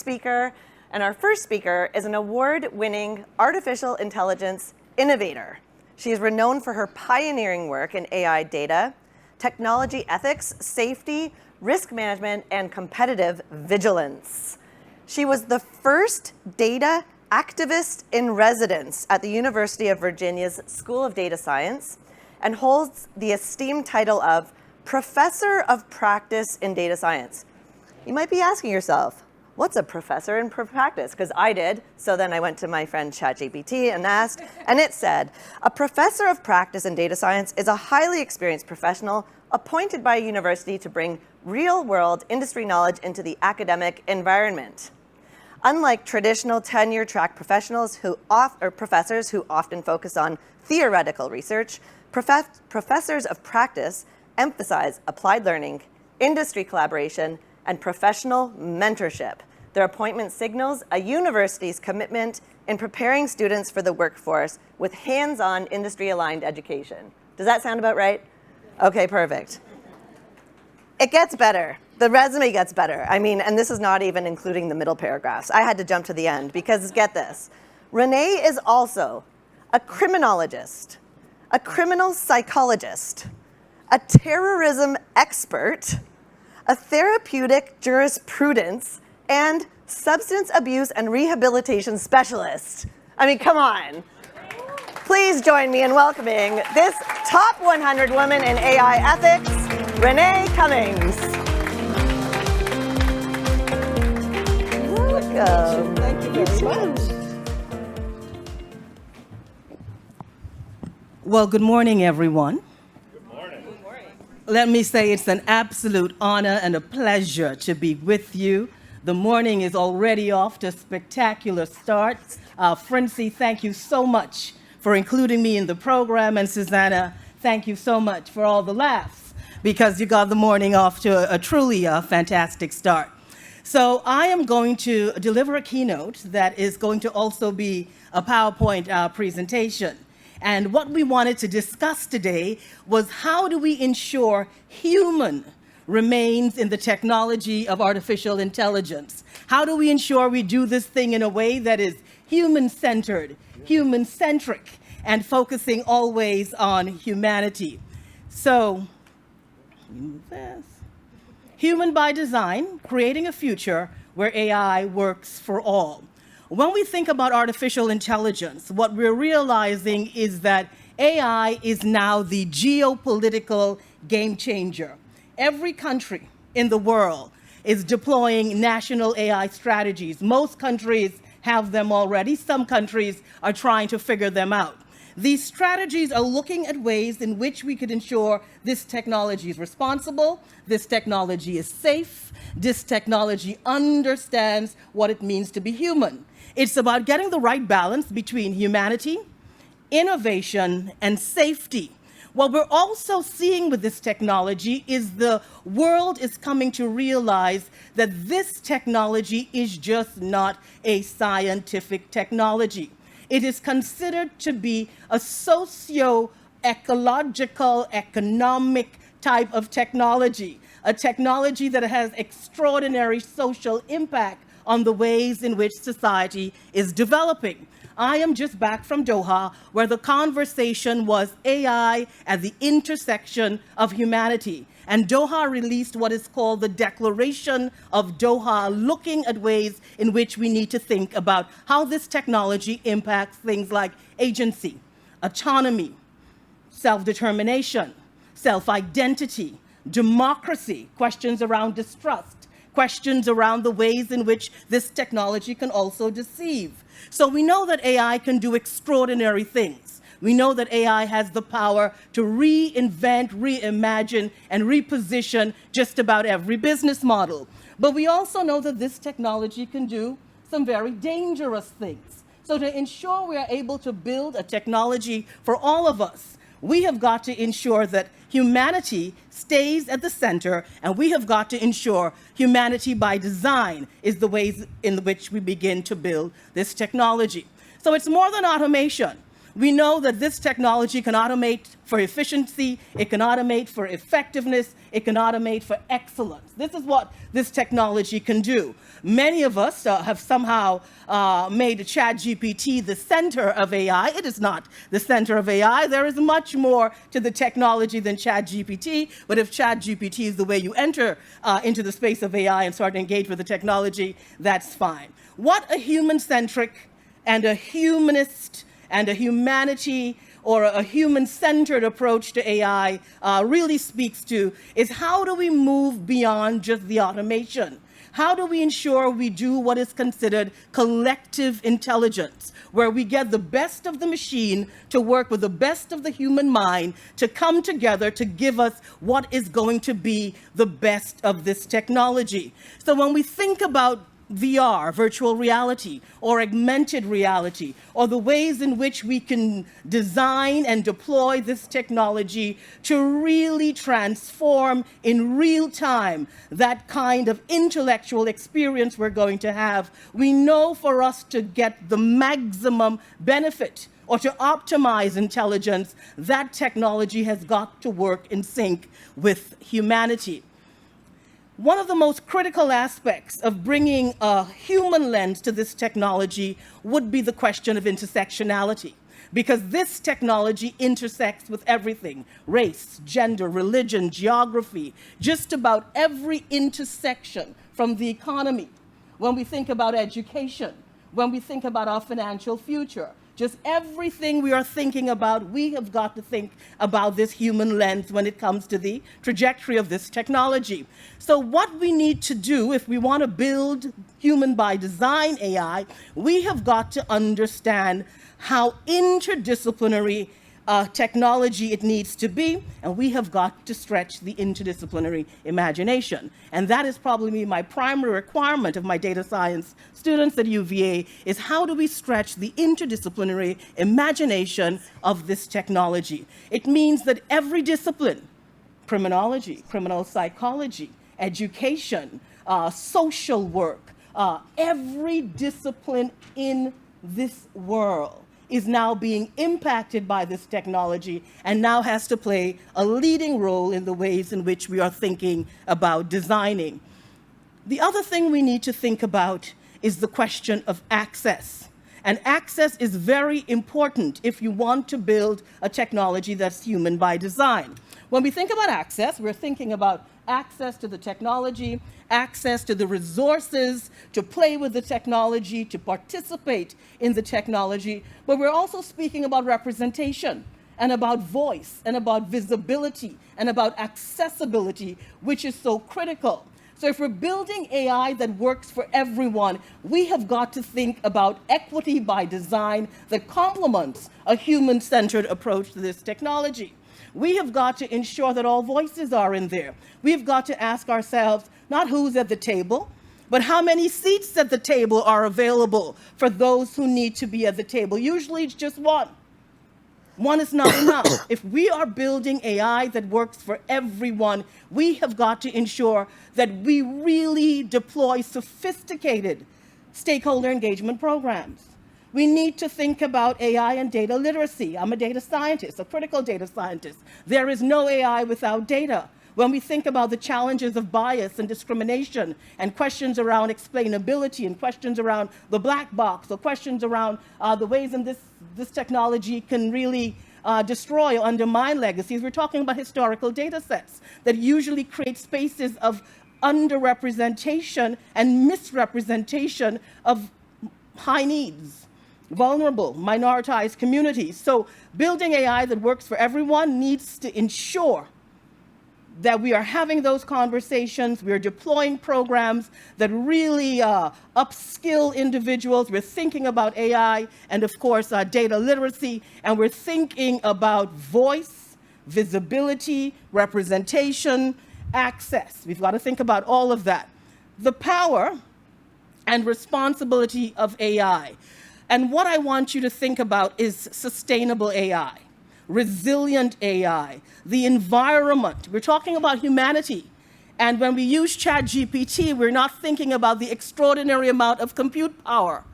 speaker. And our first speaker is an award-winning artificial intelligence innovator. She is renowned for her pioneering work in AI data, technology ethics, safety, risk management, and competitive vigilance. She was the first data activist in residence at the University of Virginia's School of Data Science and holds the esteemed title of Professor of Practice in Data Science. You might be asking yourself, what's a professor in practice? Because I did. So then I went to my friend ChatGPT and asked, and it said, a professor of practice in data science is a highly experienced professional appointed by a university to bring real-world industry knowledge into the academic environment. Unlike traditional tenure-track professionals professors who often focus on theoretical research, professors of practice emphasize applied learning, industry collaboration, and professional mentorship. Their appointment signals a university's commitment in preparing students for the workforce with hands-on industry-aligned education. Does that sound about right? Okay, perfect. It gets better. The resume gets better. I mean, and this is not even including the middle paragraphs. I had to jump to the end because get this. Renee is also a criminologist, a criminal psychologist, a terrorism expert, a therapeutic jurisprudence, and substance abuse and rehabilitation specialist. I mean, come on. Please join me in welcoming this top 100 woman in AI ethics, Renee Cummings. Welcome. Thank you very much. Well, good morning, everyone. Good morning. Good morning. Let me say it's an absolute honor and a pleasure to be with you. The morning is already off to a spectacular start. Frenzy, thank you so much for including me in the program. And Susanna, thank you so much for all the laughs because you got the morning off to a truly fantastic start. So I am going to deliver a keynote that is going to also be a PowerPoint presentation. And what we wanted to discuss today was how do we ensure human remains in the technology of artificial intelligence? How do we ensure we do this thing in a way that is human-centered, human-centric, and focusing always on humanity? So, move this. Human by design, creating a future where AI works for all. When we think about artificial intelligence, what we're realizing is that AI is now the geopolitical game changer. Every country in the world is deploying national AI strategies. Most countries have them already. Some countries are trying to figure them out. These strategies are looking at ways in which we could ensure this technology is responsible, this technology is safe, this technology understands what it means to be human. It's about getting the right balance between humanity, innovation, and safety. What we're also seeing with this technology is the world is coming to realize that this technology is just not a scientific technology. It is considered to be a socio-ecological, economic type of technology, a technology that has extraordinary social impact on the ways in which society is developing. I am just back from Doha, where the conversation was AI at the intersection of humanity. And Doha released what is called the Declaration of Doha, looking at ways in which we need to think about how this technology impacts things like agency, autonomy, self-determination, self-identity, democracy, questions around distrust, questions around the ways in which this technology can also deceive. So we know that AI can do extraordinary things. We know that AI has the power to reinvent, reimagine, and reposition just about every business model. But we also know that this technology can do some very dangerous things. So to ensure we are able to build a technology for all of us, we have got to ensure that humanity stays at the center, and we have got to ensure humanity by design is the ways in which we begin to build this technology. So it's more than automation. We know that this technology can automate for efficiency, it can automate for effectiveness, it can automate for excellence. This is what this technology can do. Many of us have somehow made ChatGPT the center of AI. It is not the center of AI. There is much more to the technology than ChatGPT, but if ChatGPT is the way you enter into the space of AI and start to engage with the technology, that's fine. What a human-centric and a humanist and a humanity or a human-centered approach to AI really speaks to is how do we move beyond just the automation? How do we ensure we do what is considered collective intelligence, where we get the best of the machine to work with the best of the human mind to come together to give us what is going to be the best of this technology? So when we think about VR, virtual reality, or augmented reality, or the ways in which we can design and deploy this technology to really transform in real time that kind of intellectual experience we're going to have, we know for us to get the maximum benefit or to optimize intelligence, that technology has got to work in sync with humanity. One of the most critical aspects of bringing a human lens to this technology would be the question of intersectionality, because this technology intersects with everything: race, gender, religion, geography, just about every intersection from the economy. When we think about education, when we think about our financial future, just everything we are thinking about, we have got to think about this human lens when it comes to the trajectory of this technology. So what we need to do if we want to build human by design AI, we have got to understand how interdisciplinary technology it needs to be, and we have got to stretch the interdisciplinary imagination. And that is probably my primary requirement of my data science students at UVA, is how do we stretch the interdisciplinary imagination of this technology? It means that every discipline, criminology, criminal psychology, education, social work, every discipline in this world is now being impacted by this technology and now has to play a leading role in the ways in which we are thinking about designing. The other thing we need to think about is the question of access. And access is very important if you want to build a technology that's human by design. When we think about access, we're thinking about access to the technology, access to the resources, to play with the technology, to participate in the technology, but we're also speaking about representation and about voice and about visibility and about accessibility, which is so critical. So if we're building AI that works for everyone, we have got to think about equity by design that complements a human-centered approach to this technology. We have got to ensure that all voices are in there. We've got to ask ourselves, not who's at the table, but how many seats at the table are available for those who need to be at the table. Usually it's just one. One is not enough. If we are building AI that works for everyone, we have got to ensure that we really deploy sophisticated stakeholder engagement programs. We need to think about AI and data literacy. I'm a data scientist, a critical data scientist. There is no AI without data. When we think about the challenges of bias and discrimination and questions around explainability and questions around the black box or questions around the ways in this technology can really destroy or undermine legacies, we're talking about historical data sets that usually create spaces of underrepresentation and misrepresentation of high needs, vulnerable, minoritized communities. So building AI that works for everyone needs to ensure that we are having those conversations, we're deploying programs that really upskill individuals, we're thinking about AI and of course data literacy, and we're thinking about voice, visibility, representation, access. We've got to think about all of that. The power and responsibility of AI. And what I want you to think about is sustainable AI, resilient AI, the environment. We're talking about humanity. And when we use ChatGPT, we're not thinking about the extraordinary amount of compute power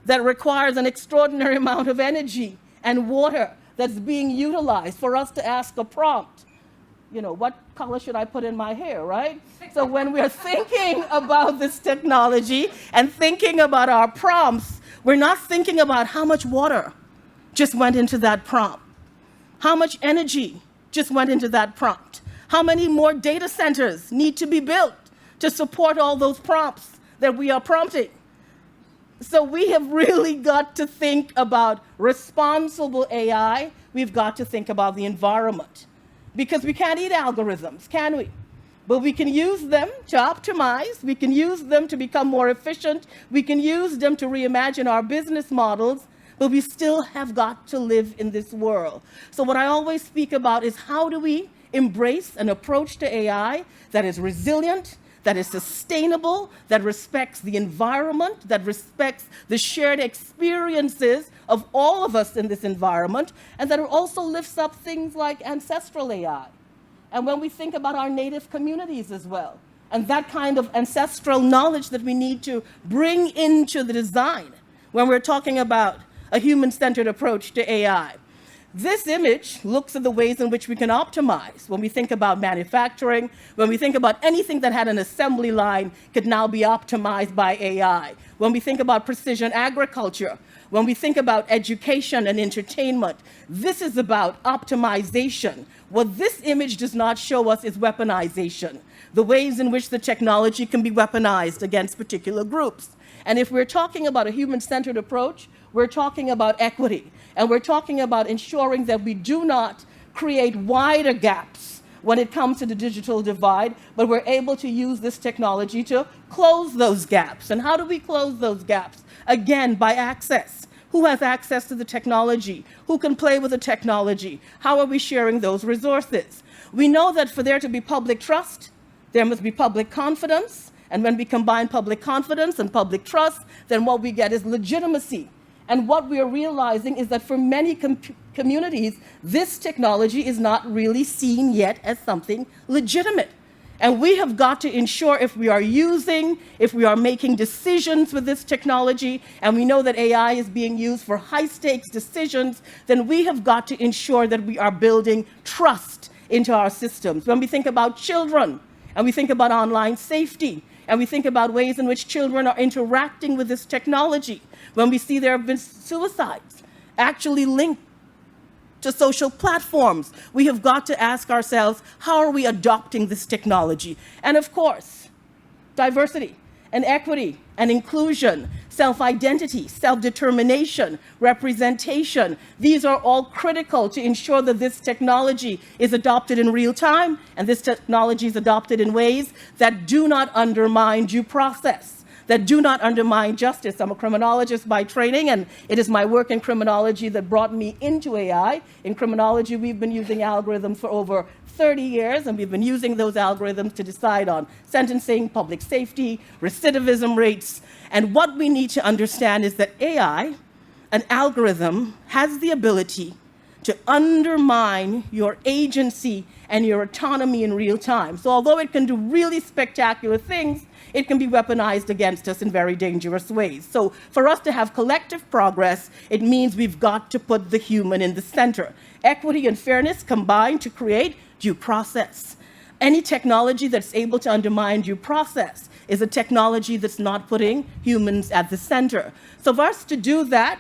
that requires an extraordinary amount of energy and water that's being utilized for us to ask a prompt. What color should I put in my hair, right? So when we're thinking about this technology and thinking about our prompts, we're not thinking about how much water just went into that prompt, how much energy just went into that prompt, how many more data centers need to be built to support all those prompts that we are prompting. So we have really got to think about responsible AI. We've got to think about the environment. Because we can't eat algorithms, can we? But we can use them to optimize. We can use them to become more efficient. We can use them to reimagine our business models. But we still have got to live in this world. So what I always speak about is how do we embrace an approach to AI that is resilient, that is sustainable, that respects the environment, that respects the shared experiences of all of us in this environment, and that also lifts up things like ancestral AI. And when we think about our native communities as well, and that kind of ancestral knowledge that we need to bring into the design when we're talking about a human-centered approach to AI. This image looks at the ways in which we can optimize. When we think about manufacturing, when we think about anything that had an assembly line could now be optimized by AI. When we think about precision agriculture, when we think about education and entertainment, this is about optimization. What this image does not show us is weaponization, the ways in which the technology can be weaponized against particular groups. And if we're talking about a human-centered approach, we're talking about equity, and we're talking about ensuring that we do not create wider gaps when it comes to the digital divide, but we're able to use this technology to close those gaps. And how do we close those gaps? Again, by access. Who has access to the technology? Who can play with the technology? How are we sharing those resources? We know that for there to be public trust, there must be public confidence, and when we combine public confidence and public trust, then what we get is legitimacy. And what we are realizing is that for many communities, this technology is not really seen yet as something legitimate. And we have got to ensure if we are making decisions with this technology, and we know that AI is being used for high-stakes decisions, then we have got to ensure that we are building trust into our systems. When we think about children, and we think about online safety, and we think about ways in which children are interacting with this technology, when we see there have been suicides actually linked to social platforms, we have got to ask ourselves, how are we adopting this technology? And of course, diversity and equity and inclusion, self-identity, self-determination, representation, these are all critical to ensure that this technology is adopted in real time, and this technology is adopted in ways that do not undermine due process, that do not undermine justice. I'm a criminologist by training, and it is my work in criminology that brought me into AI. In criminology, we've been using algorithms for over 30 years, and we've been using those algorithms to decide on sentencing, public safety, recidivism rates. And what we need to understand is that AI, an algorithm, has the ability to undermine your agency and your autonomy in real time. So although it can do really spectacular things, it can be weaponized against us in very dangerous ways. So for us to have collective progress, it means we've got to put the human in the center. Equity and fairness combine to create due process. Any technology that's able to undermine due process is a technology that's not putting humans at the center. So for us to do that,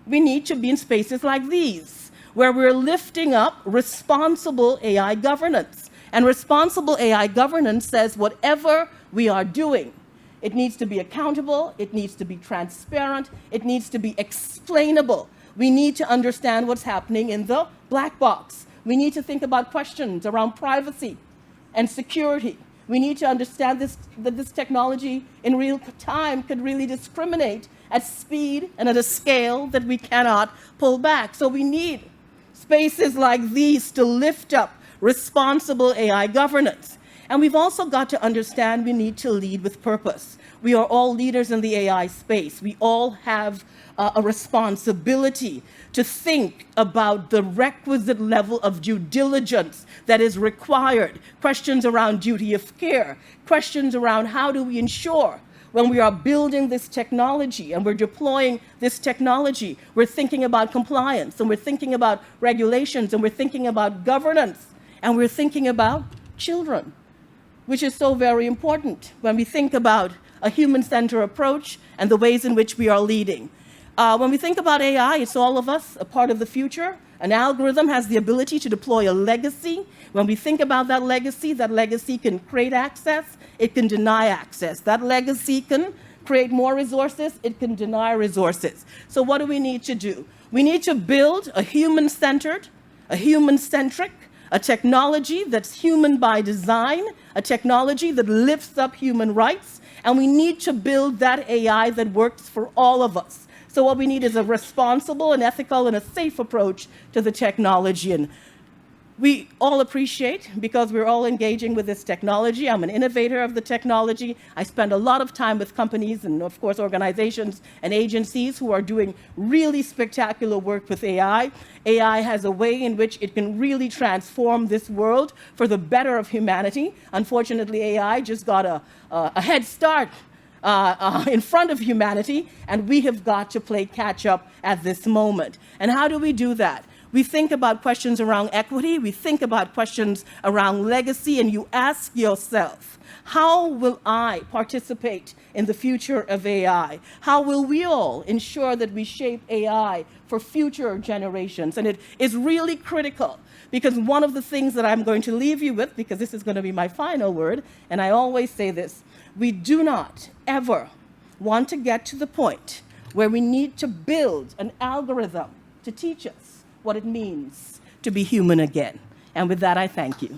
we need to be in spaces like these, where we're lifting up responsible AI governance. And responsible AI governance says whatever we are doing, it needs to be accountable, it needs to be transparent, it needs to be explainable. We need to understand what's happening in the black box. We need to think about questions around privacy and security. We need to understand that this technology in real time could really discriminate at speed and at a scale that we cannot pull back. So we need spaces like these to lift up responsible AI governance. And we've also got to understand we need to lead with purpose. We are all leaders in the AI space. We all have a responsibility to think about the requisite level of due diligence that is required, questions around duty of care, questions around how do we ensure when we are building this technology and we're deploying this technology, we're thinking about compliance, and we're thinking about regulations, and we're thinking about governance, and we're thinking about children, which is so very important when we think about a human-centered approach and the ways in which we are leading. When we think about AI, it's all of us, a part of the future. An algorithm has the ability to deploy a legacy. When we think about that legacy can create access, it can deny access. That legacy can create more resources, it can deny resources. So what do we need to do? We need to build a human-centered, a human-centric, a technology that's human by design, a technology that lifts up human rights, and we need to build that AI that works for all of us. So what we need is a responsible and ethical and a safe approach to the technology. And we all appreciate, because we're all engaging with this technology. I'm an innovator of the technology. I spend a lot of time with companies and, of course, organizations and agencies who are doing really spectacular work with AI. AI has a way in which it can really transform this world for the better of humanity. Unfortunately, AI just got a head start in front of humanity, and we have got to play catch up at this moment. And how do we do that? We think about questions around equity, we think about questions around legacy, and you ask yourself, how will I participate in the future of AI? How will we all ensure that we shape AI for future generations? And it is really critical, because one of the things that I'm going to leave you with, because this is going to be my final word, and I always say this, we do not ever want to get to the point where we need to build an algorithm to teach us what it means to be human again. And with that, I thank you.